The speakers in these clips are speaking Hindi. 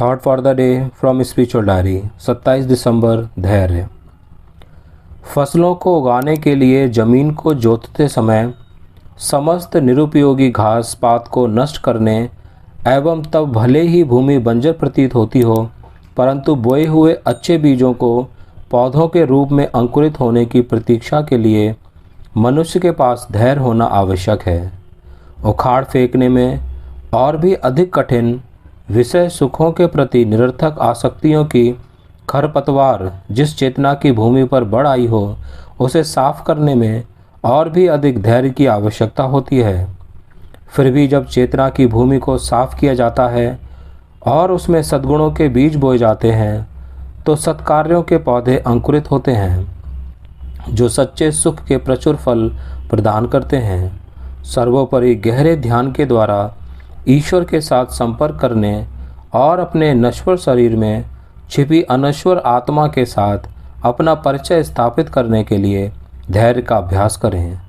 Thought for the day from spiritual diary 27 दिसंबर। धैर्य। फसलों को उगाने के लिए ज़मीन को जोतते समय समस्त निरुपयोगी घास पात को नष्ट करने एवं तब भले ही भूमि बंजर प्रतीत होती हो, परंतु बोए हुए अच्छे बीजों को पौधों के रूप में अंकुरित होने की प्रतीक्षा के लिए मनुष्य के पास धैर्य होना आवश्यक है। उखाड़ फेंकने में और भी अधिक कठिन विषय सुखों के प्रति निरर्थक आसक्तियों की खरपतवार जिस चेतना की भूमि पर बढ़ आई हो, उसे साफ करने में और भी अधिक धैर्य की आवश्यकता होती है। फिर भी जब चेतना की भूमि को साफ किया जाता है और उसमें सद्गुणों के बीज बोए जाते हैं, तो सत्कार्यों के पौधे अंकुरित होते हैं, जो सच्चे सुख के प्रचुर फल प्रदान करते हैं। सर्वोपरि गहरे ध्यान के द्वारा ईश्वर के साथ संपर्क करने और अपने नश्वर शरीर में छिपी अनश्वर आत्मा के साथ अपना परिचय स्थापित करने के लिए धैर्य का अभ्यास करें।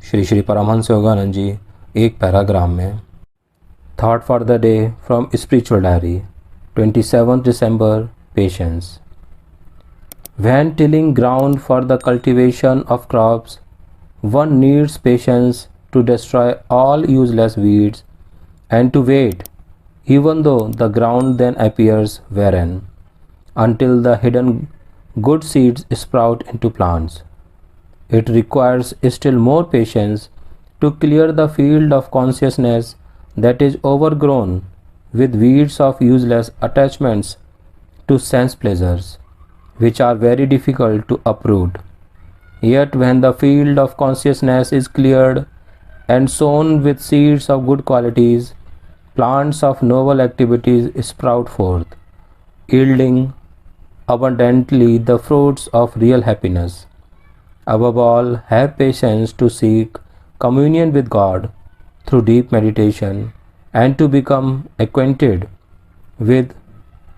श्री श्री परमहंस योगानंद जी, एक पैराग्राम में। Thought for the day from spiritual diary 27 December. Patience. When tilling ground for the cultivation of crops, one needs patience to destroy all useless weeds and to wait, even though the ground then appears barren, until the hidden good seeds sprout into plants. It requires still more patience to clear the field of consciousness that is overgrown with weeds of useless attachments to sense pleasures, which are very difficult to uproot. Yet when the field of consciousness is cleared and sown with seeds of good qualities, plants of noble activities sprout forth, yielding abundantly the fruits of real happiness. Above all, have patience to seek communion with God through deep meditation and to become acquainted with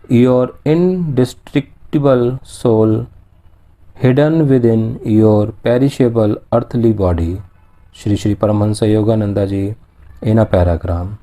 your indestructible soul hidden within your perishable earthly body. Shri Shri Paramahansa Yogananda ji, in a पैराग्राम।